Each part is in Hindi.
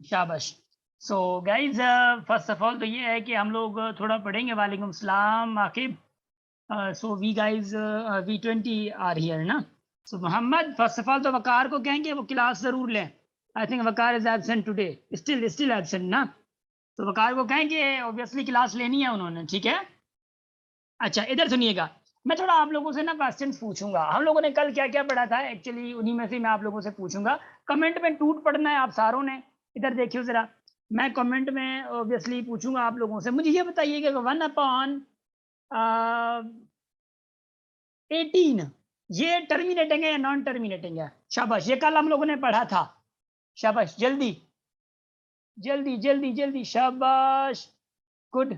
शाबाश। So guys first of all तो ये है कि हम लोग थोड़ा पढ़ेंगे। वालेकुम सलाम Aqib. So we guys V20 are here ना। So Mohammad first of all तो वकार को कहेंगे वो क्लास जरूर लें। I think Waqar is absent today, still absent ना। तो वकार को कहेंगे ऑब्वियसली क्लास लेनी है उन्होंने, ठीक है। अच्छा इधर सुनिएगा, मैं थोड़ा आप लोगों से ना क्वेश्चंस पूछूंगा। हम लोगों ने कल क्या क्या पढ़ा था एक्चुअली, उन्हीं में से मैं आप लोगों से पूछूंगा। कमेंट में टूट पड़ना है आप सारों ने। इधर देखियो जरा, मैं कमेंट में ऑब्वियसली पूछूंगा आप लोगों से। मुझे ये बताइए कि 1/18 ये टर्मिनेटिंग है या नॉन टर्मिनेटिंग है? शाबाश, ये कल हम लोगों ने पढ़ा था। शाबाश, जल्दी जल्दी जल्दी जल्दी, शाबाश, गुड।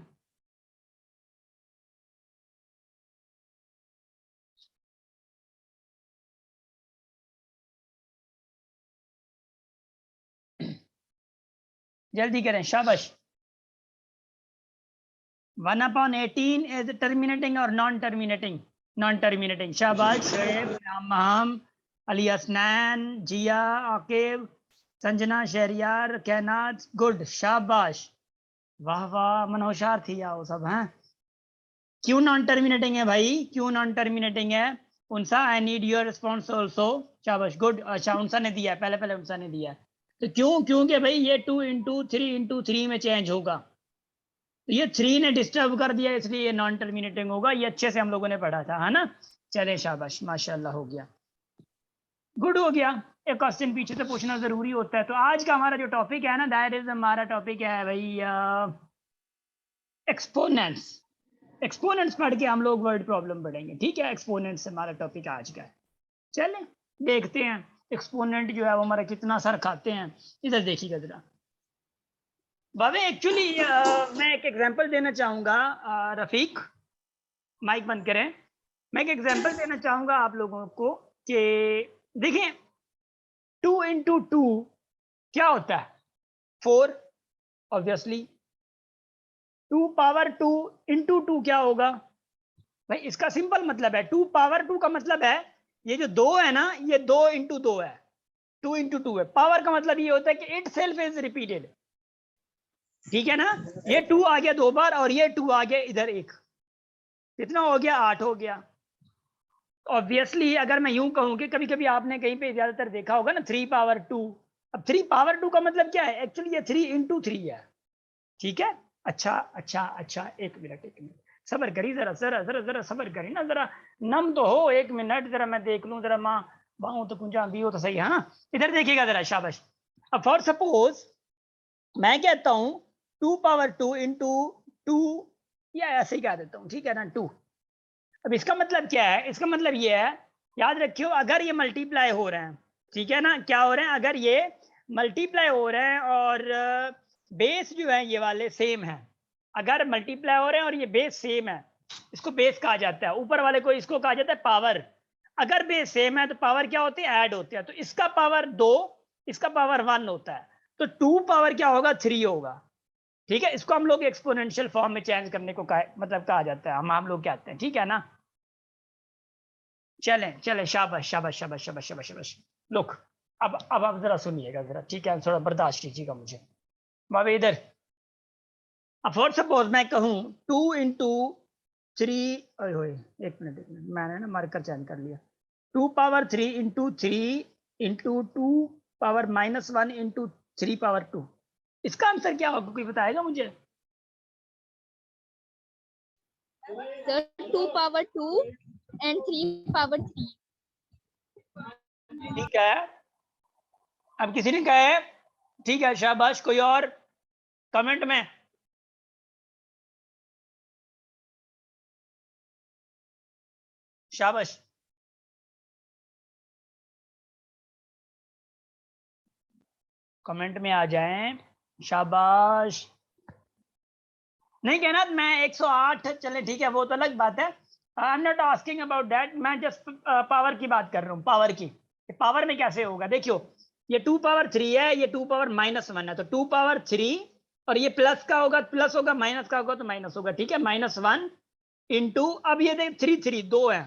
जल्दी करें, शाबाश। 1/18 is terminating or non-terminating? Non-terminating. शाबाश शोएब, नाम, अली असनैन, जिया, आकिब, संजना, शहरियार, कैनात, गुड, शाबाश। वाह वाह, मनोशार थी आओ सब हैं। क्यों नॉन टर्मिनेटिंग है भाई, क्यों नॉन टर्मिनेटिंग है? Unsa I need your response also. शाबाश, गुड। अच्छा उनसा ने दिया है, पहले पहले उनसा ने दिया है। तो क्यों? क्योंकि भाई ये 2 × 3 × 3 में चेंज होगा। तो ये 3 ने डिस्टर्ब कर दिया, इसलिए ये नॉन टर्मिनेटिंग होगा। ये अच्छे से हम लोगों ने पढ़ा था, है ना। चले शाबाश, माशाल्लाह, हो गया, गुड हो गया। एक क्वेश्चन पीछे से पूछना जरूरी होता है। तो आज का हमारा जो टॉपिक है ना, दैट इज हमारा टॉपिक है भाई एक्सपोनेंट्स। एक्सपोनेंट्स पढ़ के हम लोग वर्ड प्रॉब्लम पढ़ेंगे, ठीक है। एक्सपोनेंट्स हमारा टॉपिक आज का है। चले देखते हैं एक्सपोनेंट जो है वो हमारा कितना सर खाते हैं। इधर देखिएगा जरा बाबे। एक्चुअली मैं एक एग्जांपल देना चाहूंगा। रफीक, माइक बंद करें। मैं एक एग्जांपल देना चाहूंगा आप लोगों को कि देखें 2 × 2 क्या होता है? 4, ऑब्वियसली। 2 × 2 क्या होगा भाई? इसका सिंपल मतलब है 2 × 2 का मतलब है ये जो 2 है ना, ये 2 × 2 है। 2 × 2 है। पावर का मतलब ये होता है कि इट सेल्फ इज रिपीटेड, ठीक है ना। ये 2 आ गया 2 बार और ये 2 आ गया इधर एक, कितना हो गया? 8 हो गया। ऑब्वियसली अगर मैं यूं कहूं कि कभी कभी आपने कहीं पे ज्यादातर देखा होगा ना 3 × 2। अब 3 × 2 का मतलब क्या है? एक्चुअली ये 3 × 3 है, ठीक है। अच्छा अच्छा अच्छा, एक मिनट एक मिनट, सबर करी जरा जरा जरा जरा सबर करी ना जरा। नम तो हो, 1 मिनट जरा मैं देख लूं जरा। माँ बाहू तो कुंजा भी हो तो सही, हाँ। इधर देखिएगा जरा, शाबाश। अब फॉर सपोज मैं कहता हूं 2 × 2 × 2, या ऐसे ही कह देता हूं, ठीक है ना, 2। अब इसका मतलब क्या है? इसका मतलब ये है, याद रखियो, अगर ये मल्टीप्लाई हो रहे हैं, ठीक है ना, क्या हो रहे हैं? अगर ये मल्टीप्लाई हो रहे हैं और बेस जो है ये वाले सेम है। अगर मल्टीप्लाई हो रहे हैं और ये बेस सेम है, इसको बेस कहा जाता है। ऊपर वाले को इसको कहा जाता है पावर। अगर बेस सेम है तो पावर क्या होती है? ऐड होती है। तो इसका पावर 2, इसका पावर 1 होता है। तो 2 पावर क्या होगा? 3 होगा, ठीक है। इसको हम लोग एक्सपोनेंशियल फॉर्म में चेंज करने को मतलब कहा जाता है, हम लोग कहते हैं, ठीक है ना। चलें चलें, शाबाश शाबाश शाबाश शाबाश शाबाश शाबाश। लुक, अब आप जरा सुनिएगा जरा, ठीक है, थोड़ा बर्दाश्त कीजिएगा मुझे। बाबे इधर, अब फॉर सपोज मैं कहूं 2 × 3, एक मिनट मैंने ना मार्कर चेंज कर लिया। 2 × 3 × 2 × 2 ⁻⁻1 × 3 ⁻2। इसका आंसर क्या होगा? कोई बताएगा मुझे? Sir, 2 × 2 and 3 × 3. ठीक है, अब किसी ने कहा है, ठीक है, शाबाश। कोई और कमेंट में? शाबाश, कमेंट में आ जाएं, शाबाश। नहीं कहना मैं 108, चले ठीक है, वो तो अलग बात है। I am not asking about that, मैं जस्ट पावर की बात कर रहा हूँ, पावर की। पावर में कैसे होगा? देखियो, ये 2 × 3 है, ये 2 ⁻−1 है, तो 2 ⁻3, और ये प्लस का होगा प्लस होगा, माइनस का होगा तो माइनस होगा, ठीक है। -1 इंटू, अब ये देख 3 2 है,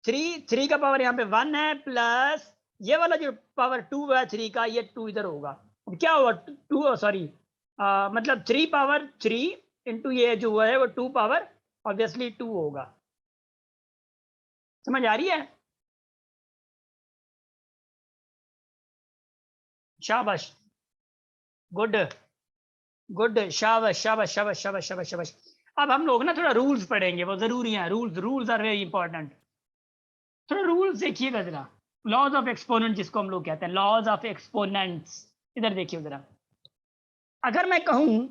3 का पावर यहाँ पे 1 है, प्लस ये वाला जो पावर 2 है 3 का, ये 2 इधर होगा, अब क्या हुआ, 2 सॉरी मतलब 3 पावर 3 इंटू ये जो हुआ है वो 2 पावर ऑब्वियसली 2 होगा। समझ आ रही है? शाबाश, गुड गुड, शाबाश शाबाश शाबाश शाबाश शाबाश शाबाश। अब हम लोग ना थोड़ा रूल्स पढ़ेंगे, वो जरूरी है, रूल्स आर वेरी इंपॉर्टेंट। थोड़ा रूल्स देखिएगा जरा, लॉज ऑफ एक्सपोनेंट जिसको हम लोग कहते हैं, लॉज ऑफ एक्सपोनेंट्स। इधर देखिए जरा, अगर मैं कहूं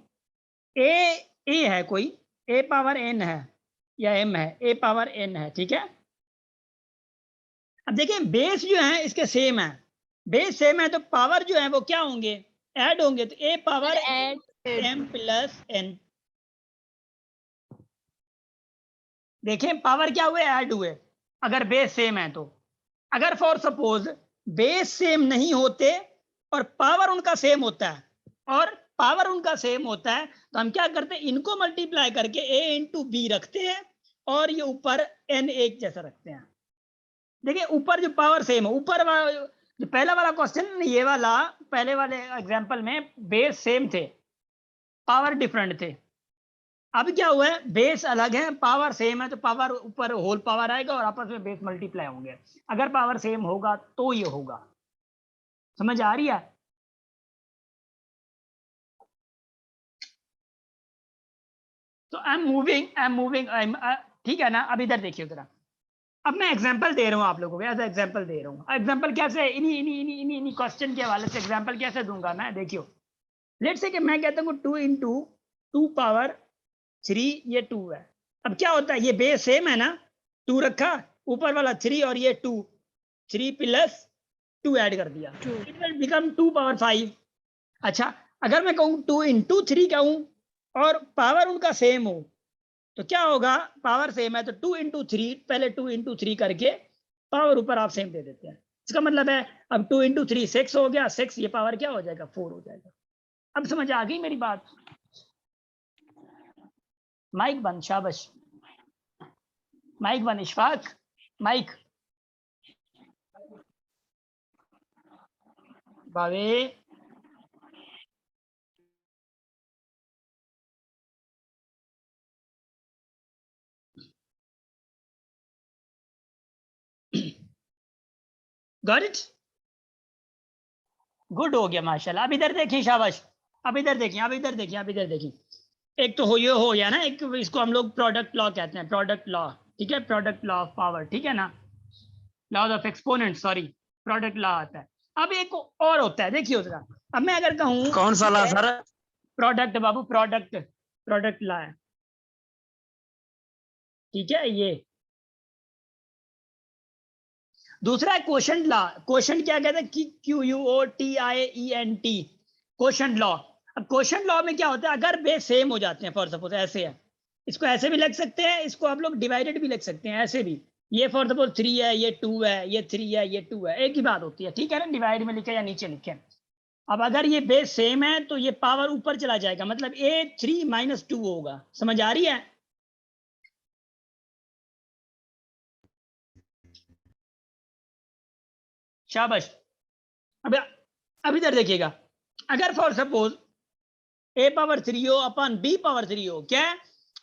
ए है कोई, ए पावर एन है या एम है, ए पावर एन है, ठीक है। अब देखिए बेस जो है इसके सेम है, बेस सेम है तो पावर जो है वो क्या होंगे, ऐड होंगे, तो A power Add. M plus N. देखिए पावर क्या हुए, ऐड हुए, अगर बेस सेम है तो। अगर फॉर सपोज बेस सेम नहीं होते और पावर उनका सेम होता है, और पावर उनका सेम होता है, तो हम क्या करते हैं, इनको मल्टीप्लाई करके a इंटू बी रखते हैं और ये ऊपर n एक जैसा रखते हैं। देखिए ऊपर जो पावर सेम है, ऊपर वाला जो पहला वाला क्वेश्चन, ये वाला पहले वाले एग्जांपल में बेस सेम थे, पावर डिफरेंट थे। अब क्या हुआ है, बेस अलग है, पावर सेम है, तो पावर ऊपर होल पावर आएगा और आपस में बेस मल्टीप्लाई होंगे। अगर पावर सेम होगा तो ये होगा। समझ आ रही है? तो आई एम मूविंग ठीक है ना। अब इधर देखिए जरा, अब मैं एग्जांपल दे रहा हूं आप लोगों को, ऐसा एग्जांपल दे रहा हूं। एग्जांपल कैसे, इन्हीं क्वेश्चन के हवाले से एग्जांपल कैसे दूंगा मैं, देखियो। लेट्स से कि मैं कहता हूं 2 इंटू 2 पावर 3, ये 2 है। अब क्या होता है, ये बेस सेम है ना, 2 रखा, ऊपर वाला 3 और ये 2, 3 प्लस 2 ऐड कर दिया, इट विल बिकम 2 पावर 5। अच्छा, अगर मैं कहूँ 2 इंटू 3 कहूँ और पावर उनका सेम हो, तो क्या होगा, पावर सेम है तो 2 इंटू 3, पहले 2 इंटू 3 करके पावर ऊपर आप सेम दे देते हैं। इसका मतलब है अब 2 इंटू 3 6 हो गया, 6 ये पावर क्या हो जाएगा, 4 हो जाएगा। अब समझ आ गई मेरी बात? माइक बंद, शाबाश, माइक बंद, इशफाक माइक, बावे। गॉट इट, गुड हो गया माशाल्लाह। अब इधर देखिए, शाबाश, अब इधर देखिए, अब इधर देखिए, अब इधर देखिए। एक तो ये हो गया ना, एक इसको हम लोग प्रोडक्ट लॉ कहते हैं, प्रोडक्ट लॉ, ठीक है, प्रोडक्ट लॉ ऑफ पावर, ठीक है ना, laws of exponent, sorry, product law आता है। अब एक और होता है, देखिए जरा, अब मैं अगर कहूँ कौन सा ला सर? प्रोडक्ट बाबू, प्रोडक्ट, प्रोडक्ट लॉ है, ठीक है। ये दूसरा है क्वोशंट लॉ। क्वोशंट क्या कहते हैं, QUOTIENT, क्वोशंट लॉ। अब क्वोशंट लॉ में क्या होता है, अगर बेस सेम हो जाते हैं, फॉर सपोज ऐसे है, इसको ऐसे भी लिख सकते हैं, इसको आप लोग डिवाइडेड भी लिख सकते हैं, ऐसे भी। ये फॉर सपोज 3 है, ये 2 है, ये 3 है, ये 2 है, एक ही बात होती है, ठीक है ना, डिवाइड में लिखे या नीचे लिखे। अब अगर ये बेस सेम है तो ये पावर ऊपर चला जाएगा, मतलब A3 - 2 होगा। समझ आ रही है? शाबाश। अब इधर देखिएगा, अगर फॉर सपोज A पावर 3 हो अपन B पावर 3 हो, क्या है,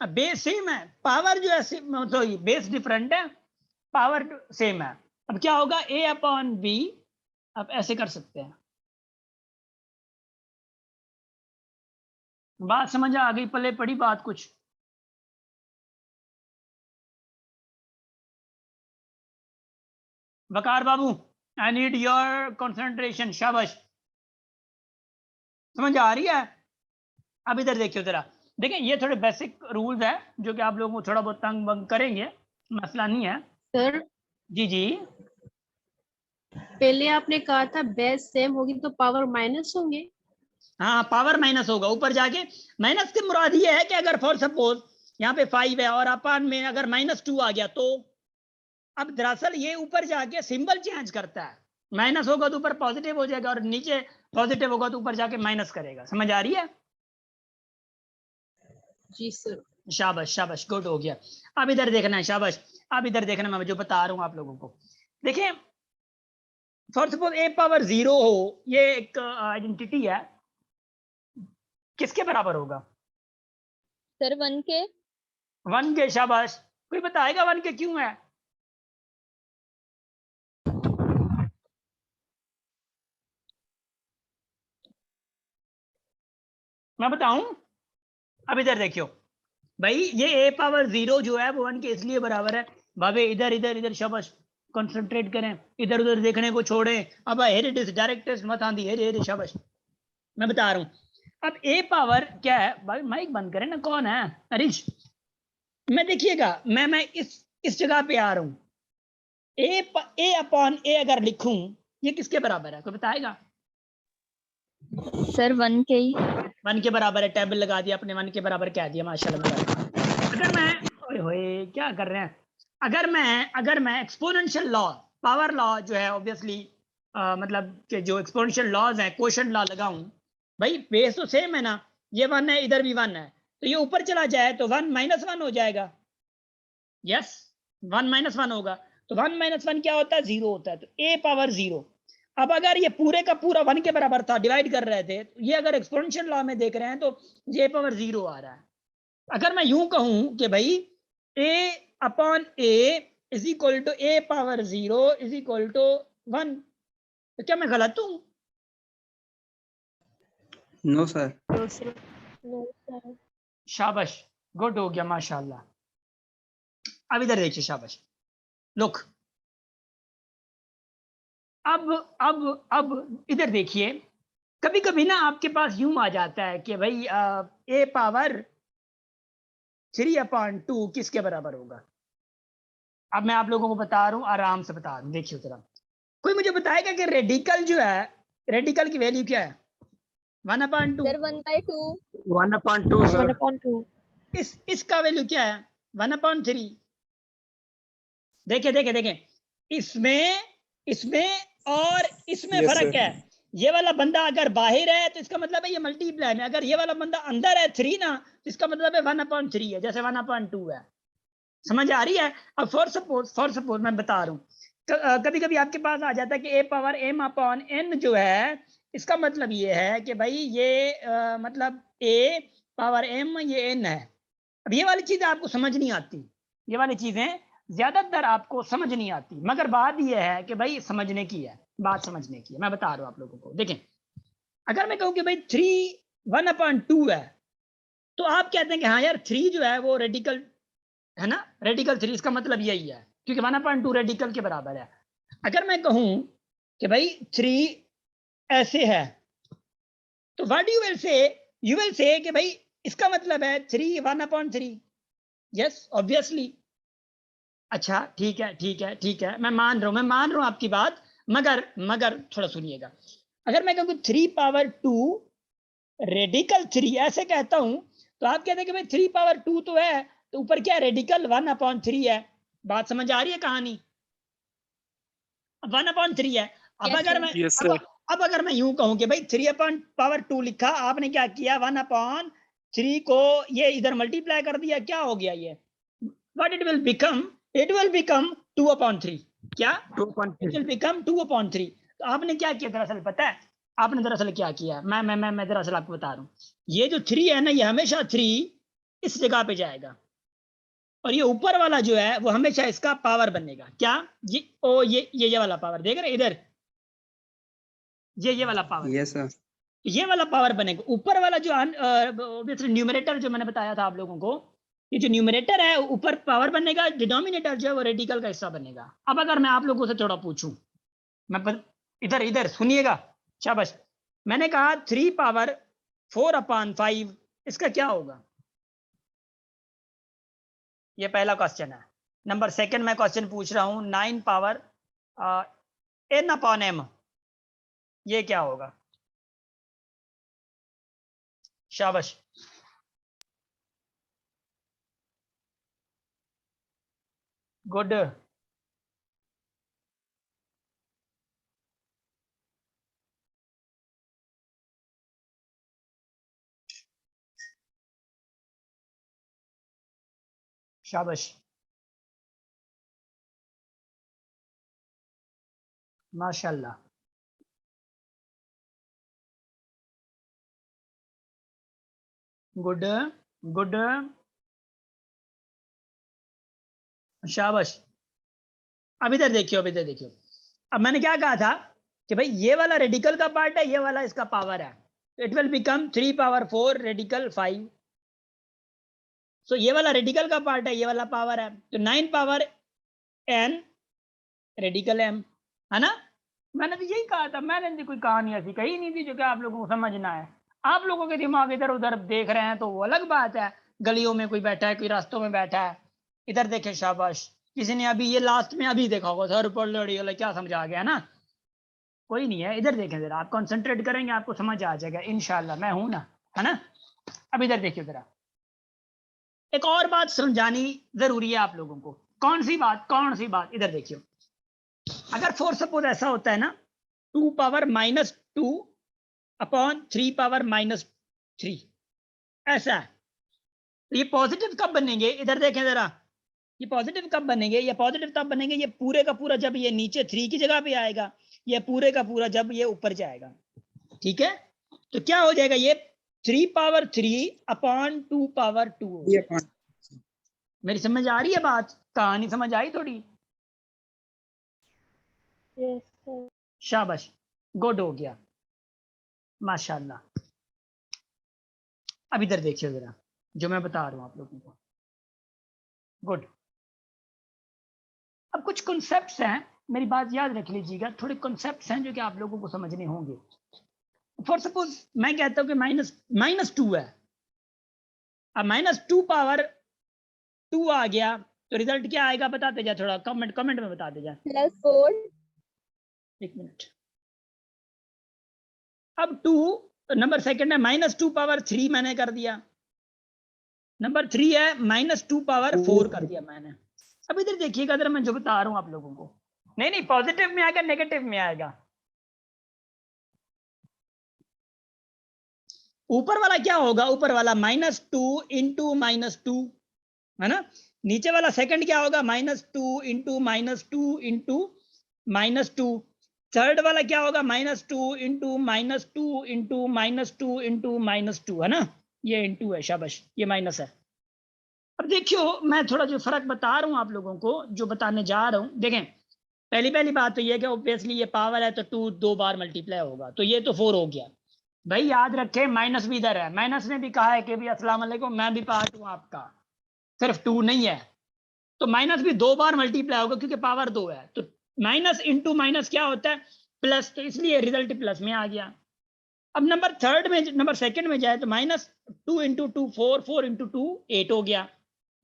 बेस सेम है, पावर जो है तो बेस डिफरेंट है, पावर सेम है। अब क्या होगा, A/B, अब ऐसे कर सकते हैं। बात समझ आ गई, पल्ले पड़ी बात कुछ? वकार बाबू, आई नीड योर कंसंट्रेशन, शाबाश। समझ आ रही है? अब इधर देखियो जरा, देखिए ये थोड़े बेसिक रूल्स है जो कि आप लोगों को थोड़ा बहुत तंग बंग करेंगे, मसला नहीं है। सर जी जी, पहले आपने कहा था बेस सेम होगी तो पावर माइनस होंगे। हाँ पावर माइनस होगा ऊपर जाके। माइनस की मुराद ये है कि अगर फॉर सपोज यहाँ पे 5 है और अपन में अगर -2 आ गया, तो अब दरअसल ये ऊपर जाके सिंबल चेंज करता है, माइनस होगा तो ऊपर पॉजिटिव हो जाएगा और नीचे पॉजिटिव होगा तो ऊपर जाके माइनस करेगा। समझ आ रही है? जी सर। शाबाश शाबाश, गुड हो गया। अब इधर देखना है, शाबाश, अब इधर देखना, मैं जो बता रहा हूँ आप लोगों को। देखिए फॉर सपोज a पावर 0 हो, ये एक आइडेंटिटी है, किसके बराबर होगा? सर 1 के। 1 के। शाबाश। कोई बताएगा 1 के क्यों है? मैं बताऊं? अब इधर देखियो भाई, ये a पावर 0 जो है वो 1 के इसलिए बराबर है। भावे इधर इधर इधर, शाबाश, कंसंट्रेट करें, इधर उधर देखने को छोड़ें। अब हेरे डायरेक्ट टेस्ट मत आंदी, हेरे हेरे, शाबाश। मैं बता रहा हूं, अब a पावर क्या है भाई, माइक बंद करें ना, कौन है हरीश? मैं देखिएगा, मैं इस जगह पे आ रहा हूं, a अपॉन a अगर लिखूं, ये किसके बराबर है? कोई बताएगा? सर 1 के ही। 1 के बराबर है। टेबल लगा दिया अपने, 1 के बराबर कह दिया, माशाल्लाह। अगर मैं, ओए होए क्या कर रहे हैं, अगर मैं एक्सपोनेंशियल लॉ, पावर लॉ जो है ऑब्वियसली, मतलब कि जो एक्सपोनेंशियल लॉज हैं, क्वोशंट लॉ लगाऊं, भाई बेस तो सेम है ना, ये 1 है, इधर भी 1 है, तो ये ऊपर चला जाए तो 1 माइनस 1 हो जाएगा। यस, 1 माइनस 1 होगा, तो 1 माइनस 1 क्या होता है? 0 होता है। तो a पावर 0। अब अगर ये पूरे का पूरा 1 के बराबर था, डिवाइड कर रहे थे, तो ये अगर एक्सपोनेंशियल लॉ में देख रहे हैं तो ये पावर 0 आ रहा है। अगर मैं यूं कहूं कि भाई a upon a is equal to a power 0 is equal to 1, तो क्या मैं गलत हूं? No sir. No sir. No sir. शाबाश, गुड हो गया, माशाल्लाह। अब इधर देखिए, शाबाश, लुक, अब इधर देखिए, कभी कभी ना आपके पास यूं आ जाता है कि भाई a पावर 3 अपॉन 2 किसके बराबर होगा? अब मैं आप लोगों को बता रहा हूं, आराम से बता रहा हूं, देखिए जरा। कोई मुझे बताएगा कि रेडिकल जो है, रेडिकल की वैल्यू क्या है? 1 अपॉन 2। सर 1/2। 1/2 सर। 1/2। इसका वैल्यू क्या है? 1 अपॉन 3। देखे देखे देखे, इसमें इसमें और इसमें Yes, फर्क sir. है। ये वाला बंदा अगर बाहर है तो इसका मतलब है ये मल्टीप्लाई में, अगर ये वाला बंदा अंदर है 3 ना, तो इसका मतलब है 1 अपॉन 3 है, जैसे 1 अपॉन 2 है। समझ आ रही है? अब फॉर सपोज मैं बता रहा हूँ, कभी कभी आपके पास आ जाता है कि a power m upon n जो है, इसका मतलब ये है कि भाई ये मतलब a पावर m ये n है। अब ये वाली चीजें आपको समझ नहीं आती, ये वाली चीजें ज्यादातर आपको समझ नहीं आती, मगर बात ये है कि भाई समझने की है, बात समझने की है। मैं बता रहा हूँ आप लोगों को, देखें, अगर मैं कहूँ कि भाई 3 1 अपॉन 2 है, तो आप कहते हैं कि हाँ यार 3 जो है वो रेडिकल है ना, रेडिकल 3, इसका मतलब यही है, क्योंकि 1/2 रेडिकल के बराबर है। अगर मैं कहूं कि भाई 3 ऐसे है, तो व्हाट यू विल से कि भाई इसका मतलब है 3 1/3। Yes, obviously. अच्छा ठीक है ठीक है ठीक है, मैं मान रहा हूं आपकी बात, मगर थोड़ा सुनिएगा। अगर मैं कहूँ 3 पावर 2 रेडिकल 3 ऐसे कहता हूं, तो आप कहते हैं कि भाई 3 पावर 2 तो है, तो ऊपर क्या है? रेडिकल 1/3 है। बात समझ आ रही है कहानी? 1/3 है। अब Yes, अगर sir. मैं Yes, sir. अब अगर मैं यूं कहूं कि भाई 3 अपॉन पावर 2 लिखा, आपने क्या किया? 1/3 को ये इधर मल्टीप्लाई कर दिया, क्या हो गया ये? What it will become? It will become 2/3। क्या? 2.3. It will become 2/3। तो आपने क्या किया दरअसल पता है? आपने दरअसल क्या किया, मैं दरअसल आपको बता रहा हूं, ये जो 3 है ना, ये हमेशा 3 इस जगह पे जाएगा, और ये ऊपर वाला जो है वो हमेशा इसका पावर बनेगा। क्या? ये वाला पावर देख रहे हैं इधर, ये वाला पावर, Yes, sir. ये वाला पावर बनेगा। ऊपर वाला जो ऑब्वियसली न्यूमरेटर जो मैंने बताया था आप लोगों को, ये जो न्यूमरेटर है ऊपर पावर बनेगा, डिनोमिनेटर जो है वो रेडिकल का हिस्सा बनेगा। अब अगर मैं आप लोगों से थोड़ा पूछूं, इधर इधर सुनिएगा, शाबाश। मैंने कहा 3 पावर 4/5, इसका क्या होगा? ये पहला क्वेश्चन है। नंबर सेकंड मैं क्वेश्चन पूछ रहा हूं, 9 पावर n/m, ये क्या होगा? शाबाश। गुड। शाबाश। माशाल्लाह। गुड गुड, शाबाश। अब इधर देखियो, अब इधर देखियो। अब मैंने क्या कहा था कि भाई ये वाला रेडिकल का पार्ट है, ये वाला इसका पावर है, it will become 3 power 4 radical 5। सो ये वाला रेडिकल का पार्ट है, ये वाला पावर है, तो 9 पावर n रेडिकल m, है ना। मैंने तो यही कहा था, मैंने तो कोई कहानी ऐसी कही नहीं थी जो कि आप लोगों को समझना है। आप लोगों के दिमाग इधर उधर देख रहे हैं तो वो अलग बात है, गलियों में कोई बैठा है, कोई रास्तों में बैठा है। इधर देखें, शाबाश। किसी ने अभी ये लास्ट में अभी देखा होगा, सर पर लड़ी वाला क्या समझा गया ना, कोई नहीं है। इधर देखें जरा, आप कंसंट्रेट करेंगे आपको समझ आ जाएगा इंशाल्लाह, मैं हूं ना, है ना। अब इधर देखिए जरा, एक और बात समझानी जरूरी है आप लोगों को। कौन सी बात, कौन सी बात? इधर देखिए, अगर फॉर सपोज ऐसा होता है ना, 2 पावर -2 अपॉन 3 पावर -3, ऐसा है, तो ये पॉजिटिव कब बनेंगे? इधर देखें जरा, ये पॉजिटिव कब बनेंगे? ये पॉजिटिव तब बनेंगे ये पूरे का पूरा जब ये नीचे 3 की जगह पे आएगा, ये पूरे का पूरा जब ये ऊपर जाएगा, ठीक है। तो क्या हो जाएगा? ये 3 पावर 3 अपॉन 2 पावर 2। मेरी समझ आ रही है बात? कहानी समझ आई थोड़ी? Yes, sir. शाबाश, गुड हो गया, माशाल्लाह। अब इधर देखिए जरा, जो मैं बता रहा हूं आप लोगों को, गुड। अब कुछ कॉन्सेप्ट्स हैं, मेरी बात याद रख लीजिएगा, थोड़े कॉन्सेप्ट्स हैं जो कि आप लोगों को समझने होंगे। फॉर सपोज मैं कहता हूं कि -2 है, अब -2 पावर 2 आ गया, तो रिजल्ट क्या आएगा बताते जा, थोड़ा कमेंट में बताते जा। +4. एक मिनट। अब 2 नंबर सेकंड है, -2 पावर 3 मैंने कर दिया, नंबर 3 है -2 पावर 4 कर दिया मैंने। अब इधर देखिएगा जरा, मैं जो बता रहा हूं आप लोगों को, नहीं पॉजिटिव में आएगा, नेगेटिव में आएगा। ऊपर वाला क्या होगा? ऊपर वाला -2 इंटू -2, है ना। नीचे वाला सेकंड क्या होगा? -2 इंटू -2 इंटू -2। थर्ड वाला क्या होगा? -2 इंटू -2 इंटू -2 इंटू -2, है ना। ये इंटू है, शाबाश, ये माइनस है। अब देखियो, मैं थोड़ा जो फर्क बता रहा हूं आप लोगों को, जो बताने जा रहा हूं, देखें। पहली बात तो ये कि ऑब्वियसली ये पावर है तो 2 2 बार मल्टीप्लाई होगा, तो ये तो 4 हो गया। भाई याद रखें, माइनस भी इधर है, माइनस ने भी कहा है कि भी अस्सलाम वालेकुम, मैं भी पार्ट हूं आपका, सिर्फ 2 नहीं है। तो माइनस भी 2 बार मल्टीप्लाई होगा क्योंकि पावर 2 है, तो माइनस इंटू माइनस क्या होता है? प्लस, तो इसलिए रिजल्ट प्लस में आ गया। अब नंबर सेकंड में जाए तो -2 इंटू 2 4, 4 इंटू 2 8 हो गया।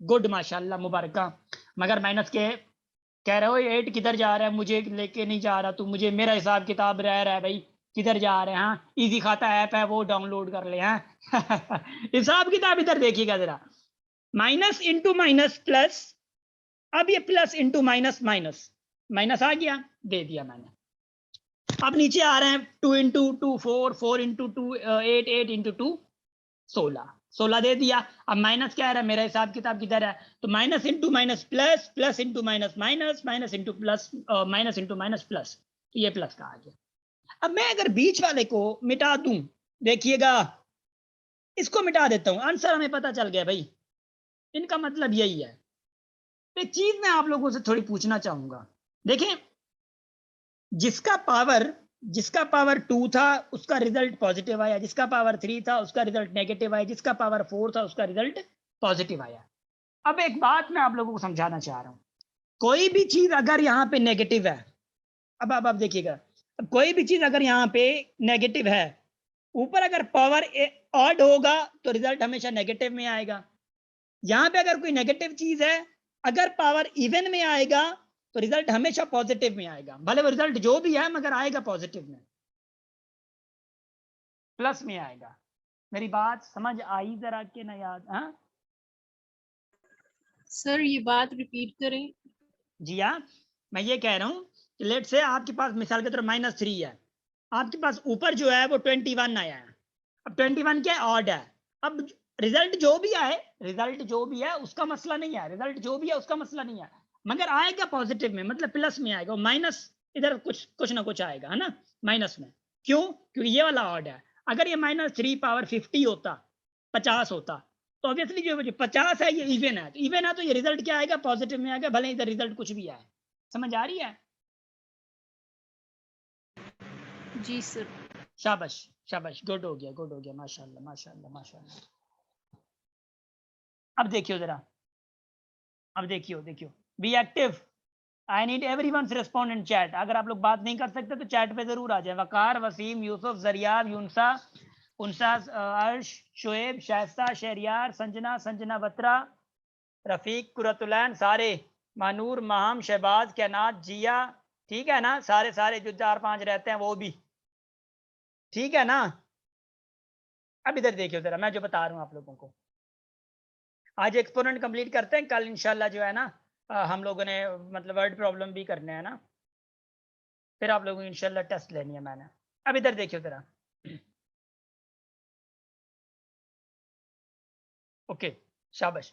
गुड, माशाल्लाह, मुबारका। मगर माइनस के कह रहे हो 8 किधर जा रहा है? मुझे लेके नहीं जा रहा तू, मुझे मेरा हिसाब किताब रह रहा है भाई, किधर जा रहे हैं? हाँ, इजी खाता ऐप है वो डाउनलोड कर ले। हाँ हिसाब किताब इधर देखिएगा जरा, माइनस इंटू माइनस प्लस, अब ये plus into minus minus, minus आ गया, दे दिया मैंने। अब नीचे आ रहे हैं 2 इंटू 2 4, 4 इंटू 2 8, 8 इंटू 2 16, 16 दे दिया। अब माइनस क्या है? मेरा हिसाब किताब किधर है? तो minus into minus plus, plus into minus minus, minus into plus, minus into minus plus, तो ये प्लस का आ गया। अब मैं अगर बीच वाले को मिटा दूं, देखिएगा, इसको मिटा देता हूं, आंसर हमें पता चल गया भाई, इनका मतलब यही है। एक चीज मैं आप लोगों से थोड़ी पूछना चाहूंगा, देखें, जिसका पावर 2 था उसका रिजल्ट पॉजिटिव आया, जिसका पावर 3 था उसका रिजल्ट नेगेटिव आया, जिसका पावर 4 था उसका रिजल्ट पॉजिटिव आया। अब एक बात मैं आप लोगों को समझाना चाह रहा हूं, कोई भी चीज अगर यहाँ पे नेगेटिव है, अब देखिएगा, अब कोई भी चीज अगर यहाँ पे नेगेटिव है, ऊपर अगर पावर ऑड होगा तो रिजल्ट हमेशा नेगेटिव में आएगा। यहाँ पे अगर कोई नेगेटिव चीज है, अगर पावर इवन में आएगा तो रिजल्ट हमेशा पॉजिटिव में आएगा, भले वो रिजल्ट जो भी है मगर आएगा पॉजिटिव में, प्लस में आएगा। मेरी बात समझ आई जरा के ना याद? हाँ सर ये बात रिपीट करें। जी हाँ, मैं ये कह रहा हूँ कि लेट से आपके पास मिसाल के तौर -3 है, आपके पास ऊपर जो है वो 21 आया है। अब 21 क्या है? ऑड है। अब रिजल्ट जो भी है उसका मसला नहीं है, रिजल्ट जो भी है उसका मसला नहीं है, मगर आएगा पॉजिटिव में, मतलब प्लस में आएगा, माइनस इधर कुछ ना कुछ आएगा, है ना, माइनस में। क्यों? क्योंकि ये वाला ऑड है। अगर ये -3 पावर 50 होता, 50 होता, तो ऑब्वियसली जो 50 है ये इवन है, तो इवन है तो ये रिजल्ट क्या आएगा, पॉजिटिव में आएगा, भले इधर रिजल्ट कुछ भी आए। समझ आ रही है? जी सर। शाबाश शाबाश, गुड हो गया, माशाल्लाह माशाल्लाह माशाल्लाह। अब देखियो जरा, अब देखियो be active. I need everyone's respond in chat. अगर आप लोग बात नहीं कर सकते तो चैट पे जरूर आ जाए। वकार, वसीम, यूसुफ, जरियाब, यूनसा, उनसा, अर्श, शोएब, शाइस्ता, शहरियार, संजना बत्रा, रफीक, कुरतुलैन, सारे, मानूर, माहम, शहबाज, कैनात, जिया, ठीक है ना, सारे जो 4-5 रहते हैं वो भी, ठीक है ना। अब इधर देखियो जरा, मैं जो बता रहा हूँ आप लोगों को, आज एक्सपोनेंट कंप्लीट करते हैं, कल इंशाल्लाह जो है ना हम लोगों ने मतलब वर्ड प्रॉब्लम भी करने हैं ना, फिर आप लोगों को इंशाल्लाह टेस्ट लेनी है मैंने। अब इधर देखियो जरा, ओके, शाबाश।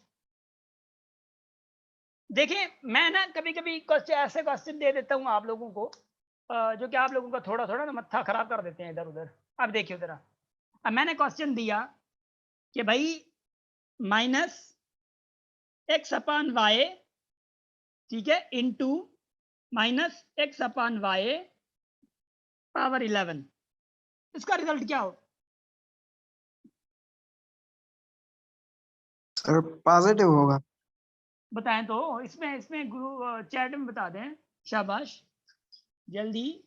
देखिए मैं ना कभी कभी ऐसे क्वेश्चन दे देता हूँ आप लोगों को जो कि आप लोगों का थोड़ा थोड़ा ना मत्था खराब कर देते हैं इधर उधर। अब देखियो जरा, अब मैंने क्वेश्चन दिया कि भाई -x/y, ठीक है, इनटू -x/y पावर 11, इसका रिजल्ट क्या हो? सर पॉजिटिव होगा। बताएं तो, इसमें ग्रुप चैट में बता दें, शाबाश, जल्दी।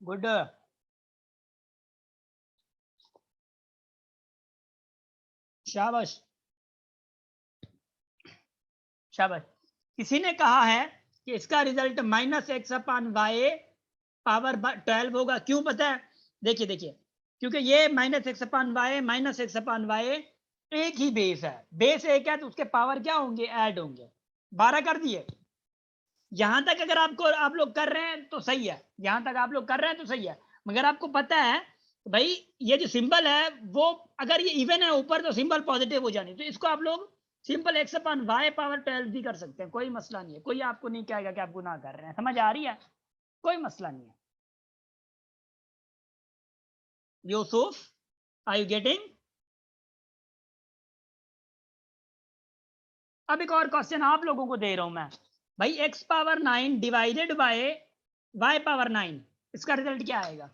गुड, शाबाश शाबाश। किसी ने कहा है कि इसका रिजल्ट -x/y पावर 12 होगा। क्यों पता है? देखिए क्योंकि ये -x/y एक ही बेस है, बेस एक है तो उसके पावर क्या होंगे, ऐड होंगे। 12 कर दिए। यहां तक अगर आप लोग कर रहे हैं तो सही है, यहां तक आप लोग कर रहे हैं तो सही है। मगर आपको पता है भाई ये जो सिंबल है वो अगर ये इवन है ऊपर तो सिंबल पॉजिटिव हो जानी, तो इसको आप लोग सिंपल x/y पावर 12 भी कर सकते हैं, कोई मसला नहीं है। कोई आपको नहीं कहेगा कि आप गुनाह कर रहे हैं। समझ आ रही है? कोई मसला नहीं है। Yusuf, are you getting? अब एक और क्वेश्चन आप लोगों को दे रहा हूं मैं, भाई x⁻9 डिवाइडेड बाय y⁻9, इसका रिजल्ट क्या आएगा?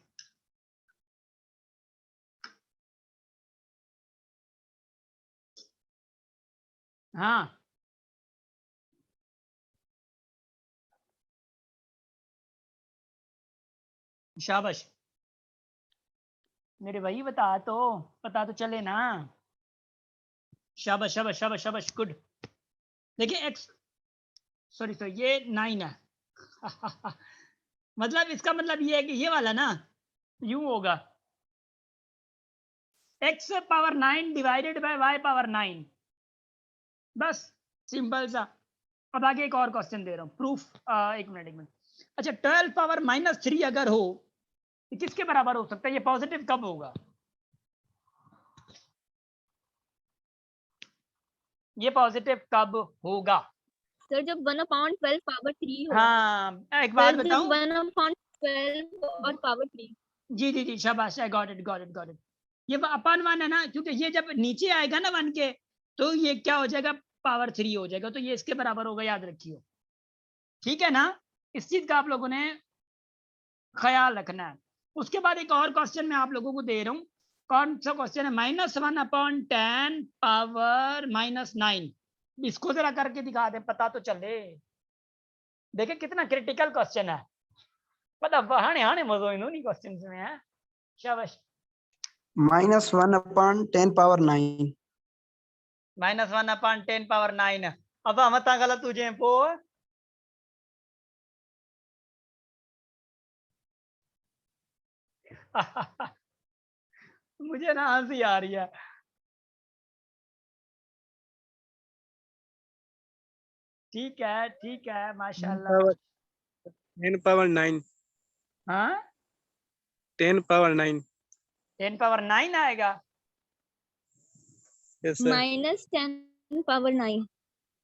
हाँ, शाबाश मेरे भाई, पता तो चले ना। शाबाश शाबाश शाबाश शाबाश, गुड। देखिए एक्स, सॉरी ये 9 है मतलब इसका मतलब ये है कि ये वाला ना यूं होगा, x⁻9 डिवाइडेड बाय y⁻9, बस सिंपल सा। अब आगे एक और क्वेश्चन दे रहा हूँ, प्रूफ। एक मिनट। अच्छा, 12⁻³ अगर हो तो किसके बराबर हो सकता है? ये पॉजिटिव कब होगा? ये पॉजिटिव कब होगा? सर जब 1/12 पावर 3 हो। हाँ, एक बात सर जब बताऊं, 1/12 और पावर 3। जी शाबाश, आई गॉट इट। ये अपन 1 है ना, क्योंकि ये जब नीचे आएगा ना 1 के तो ये क्या हो जाएगा, पावर 3 हो जाएगा, तो ये इसके बराबर होगा, याद रखियो, ठीक है ना। इस चीज का आप लोगों ने ख्याल रखना है। उसके बाद एक और क्वेश्चन मैं आप लोगों को दे रहा हूँ। कौन सा क्वेश्चन है? -1/10 पावर -9, इसको जरा करके दिखा दे, पता तो चले। देखे कितना क्रिटिकल क्वेश्चन है, पता हाने हाने मजो इन नहीं क्वेश्चन में है। शाबाश। -1/10 पावर 9। -1/10 पावर 9, अब मत गलत तुझे पो मुझे ना हंसी आ रही है। ठीक है माशाल्लाह। 10 पावर 9। हाँ, 10 पावर 9। 10 पावर 9 आएगा। Yes sir. -10 पावर 9।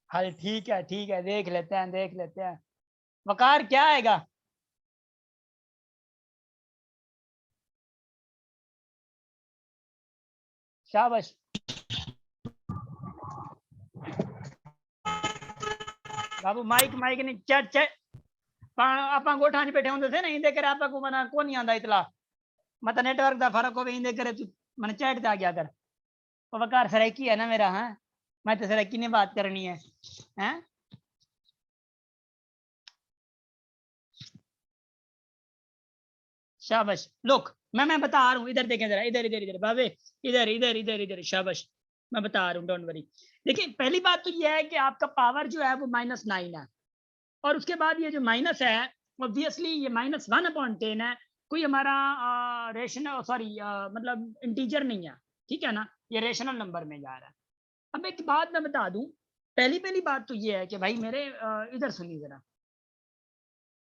हल ठीक है, देख लेते हैं, देख लेते हैं। वकार क्या आएगा? शाबाश। बाबू माइक ने चट आप अंगूठा नहीं बैठे होंगे थे ना, इंदे करे आपको मना को नहीं आंदा इतला मत नेटवर्क दा फर्क होवे, इंदे करे तू मन चैट ते आ गया कर। वो वकार सराइकी है ना मेरा। हाँ, मैं तो सराइकी ने बात करनी है। हैं शाबाश। लुक मैं बता रहा हूँ, इधर देखें जरा, इधर बाबे, इधर शाबाश। मैं बता रहा हूँ, डोंट वरी। देखिए पहली बात तो यह है कि आपका पावर जो है वो -9 है, और उसके बाद ये जो माइनस है ऑब्वियसली ये -1/10 है। कोई हमारा रेशनल सॉरी मतलब इंटीजर नहीं है, ठीक है ना, ये रेशनल नंबर में जा रहा है। अब एक बात मैं बता दूं, पहली बात तो ये है कि भाई मेरे इधर सुनिए जरा,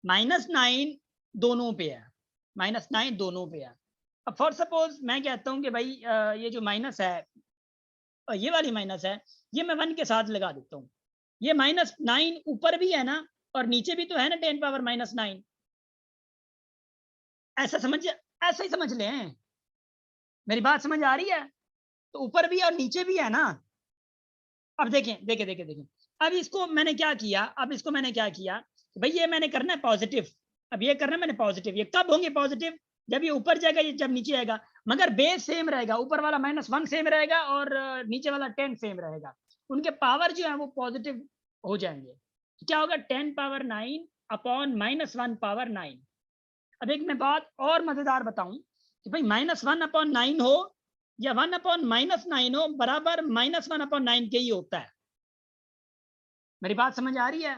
-9 दोनों पे है, -9 दोनों पे है। अब फॉर सपोज मैं कहता हूँ कि भाई ये जो माइनस है, ये वाली माइनस है, ये मैं 1 के साथ लगा देता हूँ। ये -9 ऊपर भी है ना, और नीचे भी तो है ना 10 पावर -9। ऐसा ही समझ लें। मेरी बात समझ आ रही है? तो ऊपर भी और नीचे भी है ना। अब देखें। अब इसको मैंने क्या किया, भाई ये मैंने करना है पॉजिटिव। अब ये करना है मैंने पॉजिटिव। ये कब होंगे पॉजिटिव? जब ये ऊपर जाएगा, ये जब नीचे आएगा। मगर बेस सेम रहेगा, ऊपर वाला -1 सेम रहेगा और नीचे वाला 10 सेम रहेगा। उनके पावर जो है वो पॉजिटिव हो जाएंगे। क्या होगा? 10 पावर 9 अपॉन -1 पावर 9। अब एक मैं बात और मजेदार बताऊं कि भाई -1/9 हो या 1/-9 हो, बराबर -1/9 के ही होता है। मेरी बात समझ आ रही है?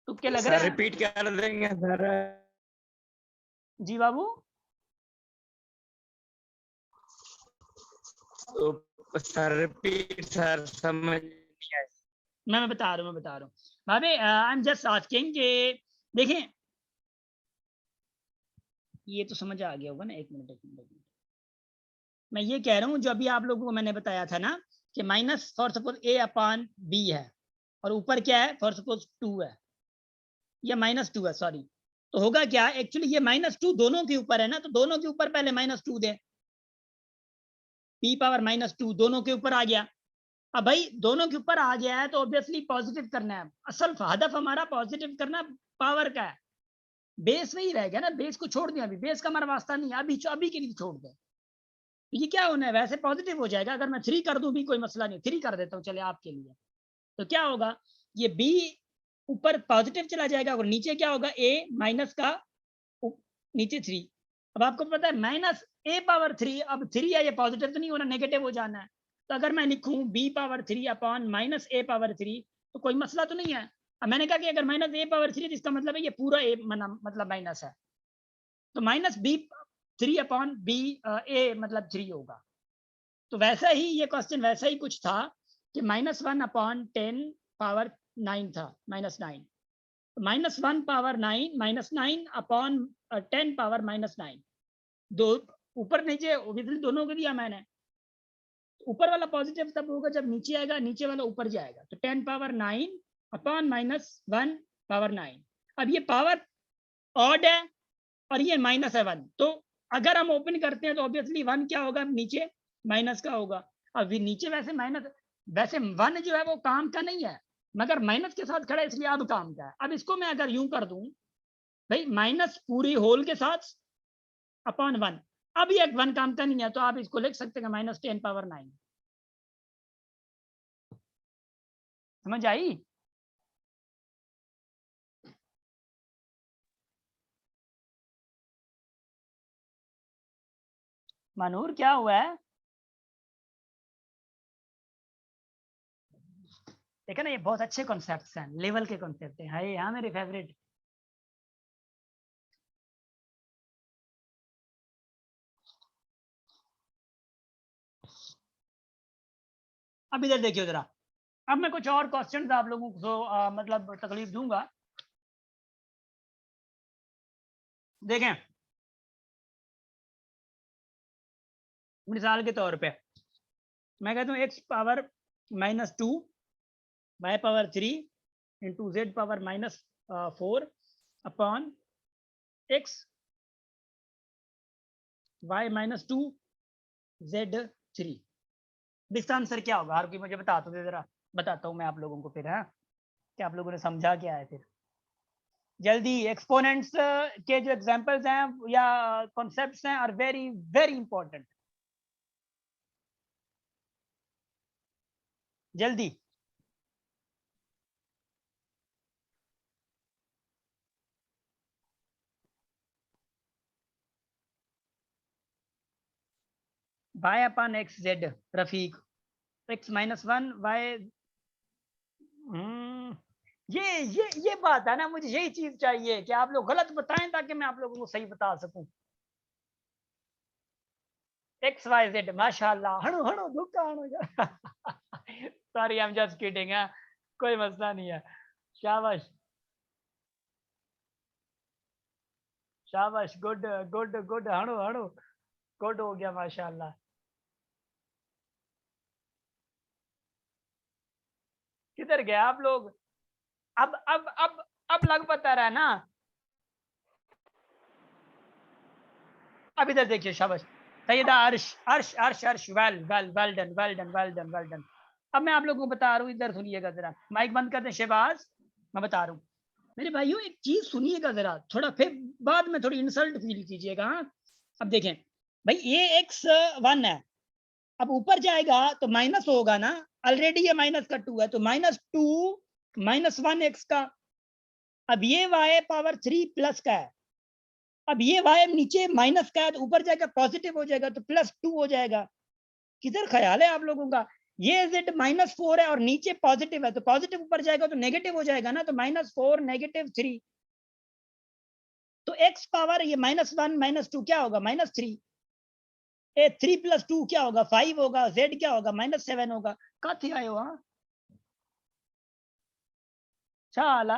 तुक्के लग रहे सर हैं? रिपीट कर देंगे सर। जी बाबू। तो सर रिपीट सर, समझ नहीं आया। मैं बता रहा हूँ भाभी, आई एम जस्ट आस्किंग कि देखें, ये तो समझ आ गया होगा ना। एक मिनट। मैं ये कह रहा हूँ जो अभी आप लोगों को मैंने बताया था ना कि माइनस फॉर सपोज A/B है, और ऊपर क्या है? फॉर सपोज 2 है, ये -2 है, सॉरी। तो होगा क्या? एक्चुअली ये -2 दोनों के ऊपर है ना, तो दोनों के ऊपर पहले -2 दे। P पावर -2 दोनों के ऊपर आ गया। अब भाई दोनों के ऊपर आ गया है तो ऑब्वियसली पॉजिटिव करना है। असल हदफ हमारा पॉजिटिव करना पावर का है। बेस वही रह गया ना, बेस को छोड़ दिया। अभी बेस का हमारा वास्ता नहीं है, अभी के लिए छोड़ दे। ये क्या होना है? वैसे पॉजिटिव हो जाएगा। अगर मैं 3 कर दूं भी कोई मसला नहीं, 3 कर देता हूँ चले आपके लिए। तो क्या होगा? ये बी ऊपर पॉजिटिव चला जाएगा और नीचे क्या होगा? ए माइनस का नीचे 3। अब आपको पता है -A/3, अब 3 है, ये पॉजिटिव तो नहीं होना, नेगेटिव हो जाना है। तो अगर मैं लिखूं B/3 अपॉन -A/3 तो कोई मसला तो नहीं है। अब मैंने कहा कि अगर -A/3 तो इसका मतलब है ये पूरा A मतलब माइनस है, तो -B3 अपॉन A मतलब 3 होगा। तो वैसा ही ये क्वेश्चन वैसा ही कुछ था कि -1/10 पावर 9 था, -9, -1 पावर 9 -9 अपॉन 10 पावर -9। दो ऊपर नीचे दोनों को दिया मैंने। ऊपर वाला पॉजिटिव तब होगा जब नीचे आएगा, नीचे वाला ऊपर जाएगा। तो 10 पावर 9 अपॉन -1 पावर 9। अब ये पावर ऑड है और ये -1, तो अगर हम ओपन करते हैं तो ऑब्वियसली 1 क्या होगा? नीचे माइनस का होगा। अब नीचे वैसे 1 जो है वो काम का नहीं है, मगर माइनस के साथ खड़ा है इसलिए अब काम का है। अब इसको मैं अगर यूं कर दूं भाई, माइनस पूरी होल के साथ अपॉन 1, अब ये 1 काम का नहीं है, तो आप इसको लिख सकते हैं -10 पावर 9। समझ आई? मनूर क्या हुआ है? देखा ना, ये बहुत अच्छे कॉन्सेप्ट्स हैं, लेवल के कॉन्सेप्ट हैं। हाय हाँ मेरे फेवरेट। अब इधर देखिए जरा। अब मैं कुछ और क्वेश्चंस आप लोगों को मतलब तकलीफ दूंगा। देखें, मिसाल के तौर पे मैं कहता हूँ x power -2 y power 3 into z power -4 upon x y -2 z3। इसका आंसर क्या होगा? हर कोई मुझे बताता हूँ जरा, बताता हूँ मैं आप लोगों को फिर, है कि आप लोगों ने समझा क्या है। फिर जल्दी, एक्सपोनेंट्स के जो एग्जांपल्स हैं या कॉन्सेप्ट्स हैं आर वेरी वेरी इंपॉर्टेंट। जल्दी, y अपन x z, Rafiq x -1 y। ये बात है ना, मुझे यही चीज चाहिए कि आप लोग गलत बताएं ताकि मैं आप लोगों को सही बता सकूं। एक्स वाई जेड, माशाल्लाह, हणु हणु धुक्का हणु। Sorry, I am just kidding है, कोई मसला नहीं है। शाबाश शाबाश, गुड गुड गुड, हणु हणु, गुड हो गया माशाल्लाह। किधर गए आप लोग? अब लग पता रहा है ना। अब इधर देखिए, शाबाश सैयदा अर्श अर्श अर्श अर्श, well well well done well done well done well done. अब मैं आप लोगों को बता रहा हूँ, इधर सुनिएगा जरा, माइक बंद कर दें शहबाज, मैं बता रहा हूँ मेरे भाइयों, एक चीज सुनिएगा जरा, थोड़ा फिर बाद में थोड़ी इंसल्ट फील कीजिएगा। हाँ, अब देखें भाई, ये x1 है, अब ऊपर जाएगा तो माइनस होगा ना, ऑलरेडी ये माइनस का 2 है, तो -2 -1 x का। अब ये y पावर 3 प्लस का है, अब ये y नीचे माइनस का है तो ऊपर जाएगा पॉजिटिव हो जाएगा, तो +2 हो जाएगा। किधर ख्याल है आप लोगों का? ये z -4 है और नीचे पॉजिटिव है, तो पॉजिटिव ऊपर जाएगा तो नेगेटिव हो जाएगा ना, तो -4 -3। तो x पावर ये -1 -2 क्या होगा? -3। 3 + 2 क्या होगा? 5 होगा। z क्या होगा? -7 होगा। कथी आयो? हाँ शाला,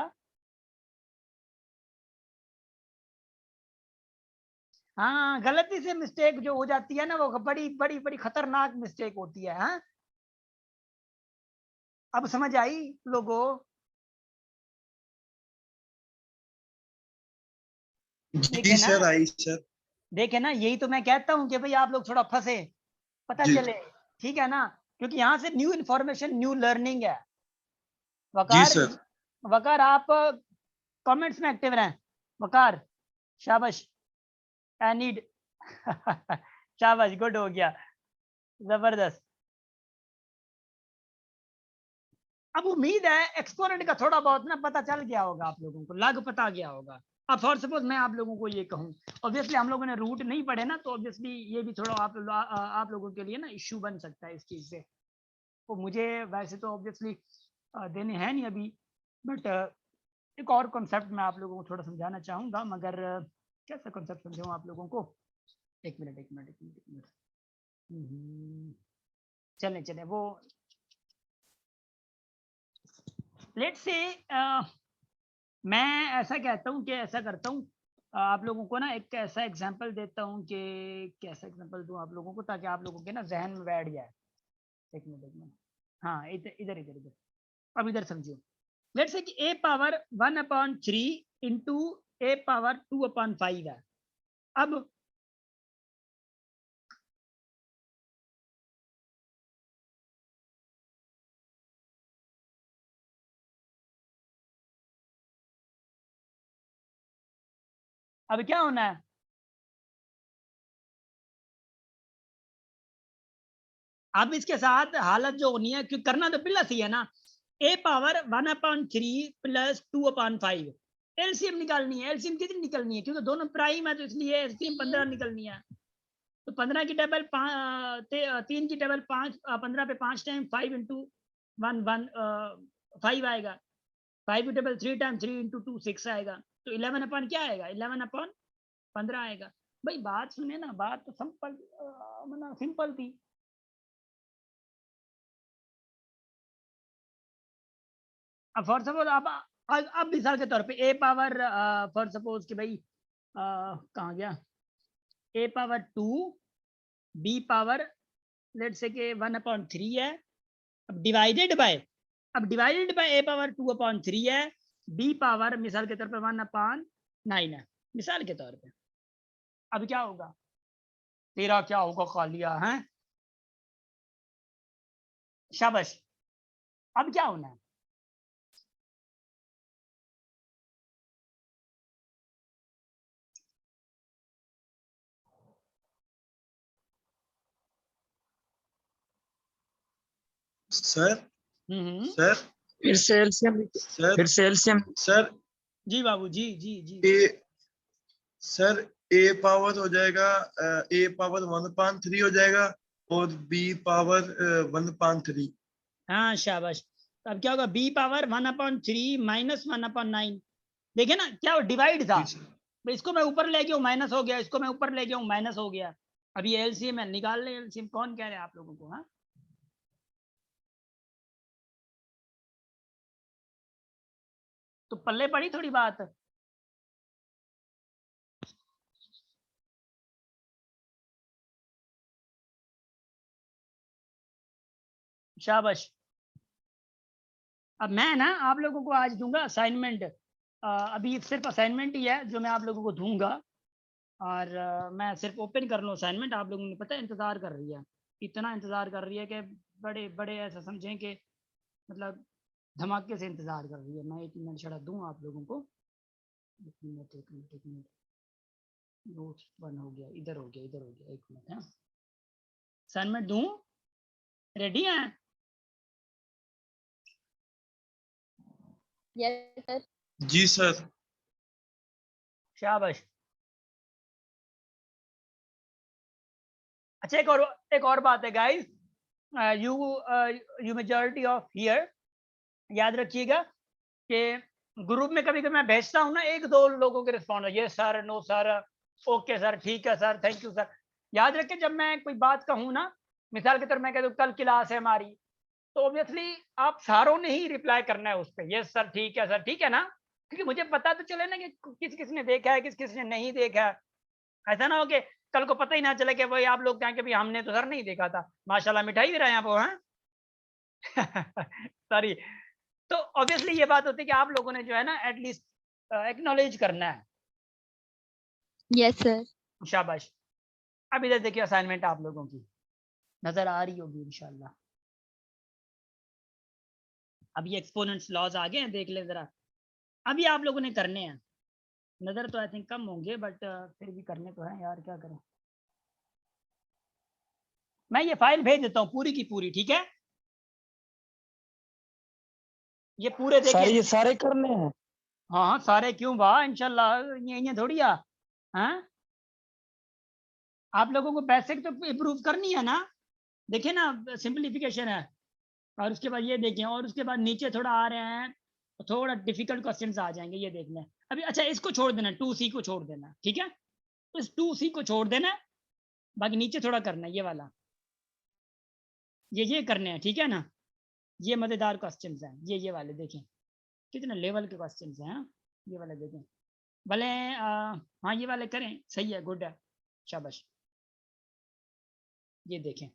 हाँ, गलती से मिस्टेक जो हो जाती है ना, वो बड़ी बड़ी बड़ी खतरनाक मिस्टेक होती है। हाँ, अब समझ आई लोगों? देखे जी ना, सर, आई सर। देखे ना, यही तो मैं कहता हूँ कि भाई आप लोग थोड़ा फंसे, पता जी चले, ठीक है ना, क्योंकि यहाँ से न्यू इन्फॉर्मेशन, न्यू लर्निंग है। जी वकार, सर। वकार आप कमेंट्स में एक्टिव रहें। वकार, शाबाश, आई नीड। शाबाश, गुड हो गया, जबरदस्त। अब उम्मीद है एक्सपोनेंट का थोड़ा बहुत ना पता चल गया होगा आप लोगों को, लग पता गया होगा। अब फॉर सपोज मैं आप लोगों को ये कहूँ, ऑब्वियसली हम लोगों ने रूट नहीं पढ़े ना, तो ऑब्वियसली ये भी थोड़ा आप लोगों के लिए ना इश्यू बन सकता है इस चीज से। तो मुझे वैसे तो ऑब्वियसली देने हैं नहीं अभी, बट एक और कॉन्सेप्ट मैं आप लोगों को थोड़ा समझाना चाहूँगा, मगर कैसा कॉन्सेप्ट समझाऊँ आप लोगों को? एक मिनट एक मिनट एक मिनट एक मिनट, चले चले वो, लेट्स से मैं ऐसा कहता हूँ कि ऐसा करता हूँ, आप लोगों को ना एक ऐसा एग्जांपल देता हूँ कि कैसा एग्जांपल दूँ आप लोगों को ताकि आप लोगों के ना जहन में बैठ जाए। एक मिनट एक मिनट, हाँ, इधर इधर इधर इधर, अब इधर समझिए। लेट्स से कि a power 1/3 into a power 2/5 है। अब क्या होना है? अब इसके साथ हालत जो होनी है, क्योंकि करना तो प्लस ही है ना, a पावर 1/3 प्लस 2/5, एलसीएम निकालनी है। एलसीएम कितनी निकलनी है? क्योंकि दोनों प्राइम है तो इसलिए एलसीएम 15 निकलनी है। तो 15 की टेबल 3 की टेबल 5, 15 पे 5 टाइम 5 इंटू 5 आएगा। 5 की टेबल 3 टाइम 3 इंटू 2 6 आएगा। तो 11 अपॉन क्या आएगा? 11/15 आएगा। भाई बात सुने ना, बात तो सिंपल, मतलब सिंपल थी। अब फॉर सपोज अब मिसाल के तौर पे a पावर, फॉर सपोज कि भाई कहाँ गया, a power 2 b power let से के 1/3 है, अब डिवाइडेड बाय a पावर 2/3 है, b पावर मिसाल के तौर पर 1/9 है, मिसाल के तौर पे। अब क्या होगा, तेरा क्या होगा कालिया है, शाबाश। अब क्या होना है, सर हम्म, सर फिर से एलसीएम सर फिर से एलसीएम सर जी बाबू जी जी जी। ए सर ए पावर हो जाएगा, ए पावर 1/3 हो जाएगा और बी पावर 1/3। हाँ शाबाश। तो अब क्या होगा, b पावर 1/3 माइनस 1/9, देखे ना क्या डिवाइड था, तो इसको मैं ऊपर ले गया हूँ माइनस हो गया, इसको मैं ऊपर ले गया हूँ माइनस हो गया। अब ये एलसीएम है, निकाल ले एलसीएम, कौन कह रहे हैं आप लोगों को, हाँ तो पल्ले पड़ी थोड़ी बात। शाबाश। अब मैं ना आप लोगों को आज दूंगा असाइनमेंट, अभी सिर्फ असाइनमेंट ही है जो मैं आप लोगों को दूंगा, और मैं सिर्फ ओपन कर लूँ असाइनमेंट, आप लोगों ने पता है इंतजार कर रही है, इतना इंतजार कर रही है कि बड़े बड़े ऐसा समझें कि मतलब धमाके से इंतजार कर रही है। मैं 1 मिनट छड़ा दूँ आप लोगों को, 1 मिनट नोट बन हो गया, इधर हो गया, इधर हो गया, 1 मिनट है, असाइनमेंट दूँ, रेडी हैं? Yes, sir. जी सर। शाबाश। अच्छा एक और बात है guys, you majority of here याद रखिएगा कि ग्रुप में कभी कभी मैं भेजता हूँ ना, 1-2 लोगों के रिस्पॉन्ड, ये sir, no sir, okay sir, ठीक है सर, थैंक यू सर। याद रखें जब मैं कोई बात कहूँ ना, मिसाल के तौर मैं कह दूँ कल क्लास है हमारी, तो ऑब्वियसली आप सारों ने ही रिप्लाई करना है उस पर, यस सर, ठीक है सर, ठीक है ना, क्योंकि मुझे पता तो चले ना कि किस किस ने देखा है, किस किस ने नहीं देखा है। ऐसा ना हो कि कल को पता ही ना चले कि भाई आप लोग कहें कि भाई हमने तो सर नहीं देखा था, माशाल्लाह मिठाई भी रहे हैं आप, हाँ सॉरी। तो ऑब्वियसली ये बात होती है कि आप लोगों ने जो है ना एटलीस्ट एक्नॉलेज करना है। Yes, sir. शाबाश। अब इधर देखिए असाइनमेंट आप लोगों की नजर आ रही होगी इंशाल्लाह। अब ये एक्सपोनेंट्स लॉज आ गए हैं, देख ले जरा, अभी आप लोगों ने करने हैं, नजर तो आई थिंक कम होंगे बट फिर भी करने तो है यार, क्या करें। मैं ये फाइल भेज देता हूँ पूरी की पूरी, ठीक है, ये पूरे सर देखिए। ये सारे करने हैं। हाँ हाँ सारे क्यों वाह, इंशाल्लाह ये थोड़ी आ, हाँ आप लोगों को बेसिक तो इम्प्रूव करनी है ना, देखिए ना सिंपलीफिकेशन है, और उसके बाद ये देखें, और उसके बाद नीचे थोड़ा आ रहे हैं, थोड़ा डिफिकल्ट क्वेश्चंस आ जाएंगे, ये देख लें अभी। अच्छा इसको छोड़ देना, 2C को छोड़ देना, ठीक है, तो इस 2C को छोड़ देना, बाकी नीचे थोड़ा करना है, ये वाला ये करने हैं, ठीक है ना, ये मजेदार क्वेश्चंस हैं, ये वाले देखें कितने लेवल के क्वेश्चंस हैं, हाँ? ये वाले देखें भले, हाँ ये वाले करें, सही है, गुड है, शाबाश। ये देखें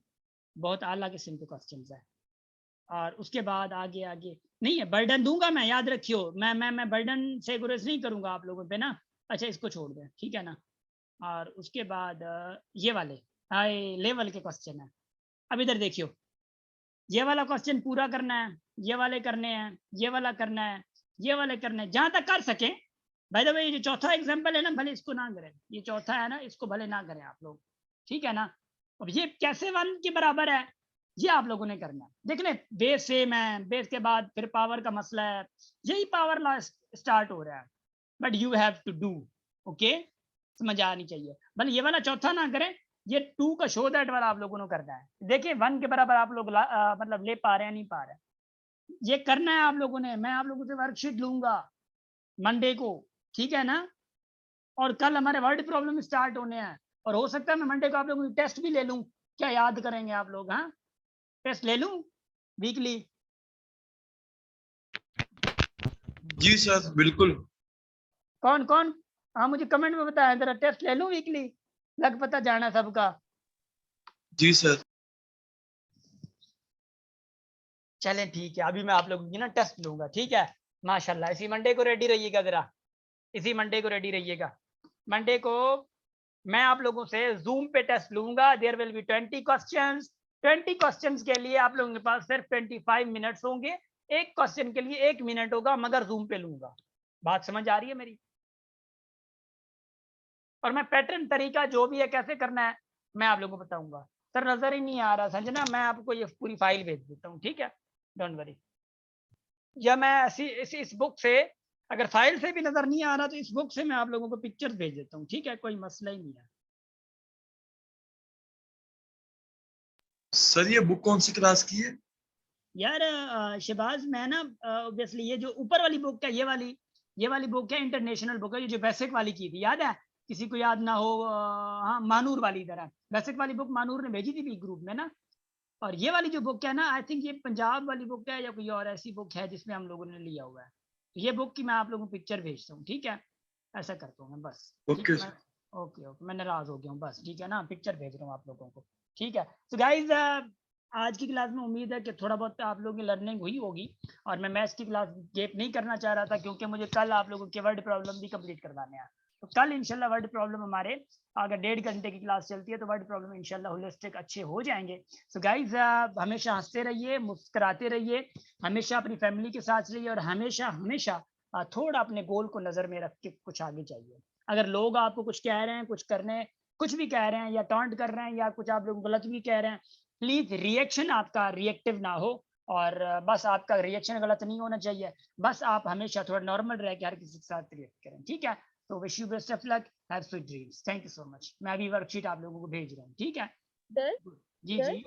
बहुत आला किस्म के क्वेश्चंस है, और उसके बाद आगे आगे नहीं है, बर्डन दूंगा मैं, याद रखियो, मैं बर्डन से गुरेज नहीं करूंगा आप लोगों पे ना। अच्छा इसको छोड़ दें, ठीक है ना, और उसके बाद ये वाले हाई लेवल के क्वेश्चन है। अब इधर देखियो, ये वाला क्वेश्चन पूरा करना है, ये वाले करने हैं, ये वाला करना है, ये वाले करने हैं, जहां तक कर सके। बाय द वे ये जो चौथा एग्जांपल है ना, भले इसको ना करें, ये चौथा है ना, इसको भले ना करें आप लोग, ठीक है ना। अब ये कैसे 1 के बराबर है, ये आप लोगों ने करना है। देख ले बेस सेम है, बेस के बाद फिर पावर का मसला है, यही पावर ला स्टार्ट हो रहा है, but you have to do, okay, समझ आनी चाहिए। भले ये वाला चौथा ना करें, ये 2 का शो दैट वाला आप लोगों ने करना है। देखिए 1 के बराबर आप लोग मतलब ले पा रहे हैं नहीं पा रहे हैं, ये करना है आप लोगों ने। मैं आप लोगों से वर्कशीट लूंगा मंडे को, ठीक है ना, और कल हमारे वर्ड प्रॉब्लम स्टार्ट होने हैं, और हो सकता है मैं मंडे को आप लोगों की टेस्ट भी ले लूं, क्या याद करेंगे आप लोग, हाँ टेस्ट ले लूं वीकली? जी सर बिल्कुल। कौन कौन, हाँ मुझे कमेंट में बताया जरा, टेस्ट ले लूं वीकली, लग पता जाना सबका। जी सर। चलें ठीक है, अभी मैं आप लोगों की ना टेस्ट लूंगा, ठीक है। माशाल्लाह, इसी मंडे को रेडी रहिएगा जरा, इसी मंडे को रेडी रहिएगा। मंडे को मैं आप लोगों से जूम पे टेस्ट लूंगा। There will be 20 questions. 20 questions के लिए आप लोगों के पास सिर्फ 25 मिनट्स होंगे। एक क्वेश्चन के लिए 1 मिनट होगा, मगर जूम पे लूंगा। बात समझ आ रही है मेरी? और मैं पैटर्न तरीका जो भी है कैसे करना है मैं आप लोगों को बताऊंगा। सर नजर ही नहीं आ रहा संजना, मैं आपको ये पूरी फाइल भेज देता हूँ, ठीक है, डोंट वरी। या मैं ऐसी इस बुक से, अगर फाइल से भी नजर नहीं आ रहा तो इस बुक से मैं आप लोगों को पिक्चर्स भेज देता हूँ, ठीक है, कोई मसला ही नहीं है। सर ये बुक कौन सी क्लास की है? यार शहबाज, मैं ना ऑब्वियसली ये जो ऊपर वाली बुक है, ये वाली बुक है, इंटरनेशनल बुक है, ये जो बेसिक वाली की थी, याद है? किसी को याद ना हो, हाँ, मानूर वाली तरह बेसिक वाली बुक मानूर ने भेजी थी भी ग्रुप में ना। और ये वाली जो बुक है ना, आई थिंक ये पंजाब वाली बुक है या कोई और ऐसी बुक है जिसमें हम लोगों ने लिया हुआ है। तो ये बुक की मैं आप लोगों को पिक्चर भेजता हूँ, ठीक है, ऐसा करता हूँ मैं बस। ओके ओके ओके, मैं नाराज हो गया हूँ बस, ठीक है ना, पिक्चर भेज रहा हूँ आप लोगों को, ठीक है। तो गाइज आज की क्लास में उम्मीद है कि थोड़ा बहुत आप लोगों की लर्निंग हुई होगी। और मैं मैथ्स की क्लास गेप नहीं करना चाह रहा था, क्योंकि मुझे कल आप लोगों के वर्ड प्रॉब्लम भी कंप्लीट करवाने हैं। तो कल इंशाल्लाह वर्ड प्रॉब्लम हमारे, अगर 1.5 घंटे की क्लास चलती है तो वर्ड प्रॉब्लम इंशाल्लाह होलिस्टिक अच्छे हो जाएंगे। सो गाइज हमेशा हंसते रहिए, मुस्कुराते रहिए, हमेशा अपनी फैमिली के साथ रहिए, और हमेशा हमेशा थोड़ा अपने गोल को नज़र में रख के कुछ आगे चाहिए। अगर लोग आपको कुछ कह रहे हैं, कुछ करने, कुछ भी कह रहे हैं या टॉन्ट कर रहे हैं या कुछ आप लोग गलत भी कह रहे हैं, प्लीज रिएक्शन आपका रिएक्टिव ना हो। और बस आपका रिएक्शन गलत नहीं होना चाहिए, बस आप हमेशा थोड़ा नॉर्मल रह के हर किसी के साथ रिएक्ट करें, ठीक है। तो wish you best of luck, have sweet dreams, thank you so much. मैं अभी वर्कशीट आप लोगों को भेज रहा हूँ, ठीक है। सर जी सर जी,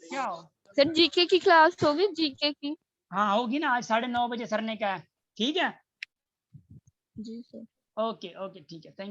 क्या हो? सर जीके की क्लास होगी, जीके की? हाँ होगी ना, आज 9:30 बजे सर ने कहा है, ठीक है। जी सर। ओके ओके, ठीक है, थैंक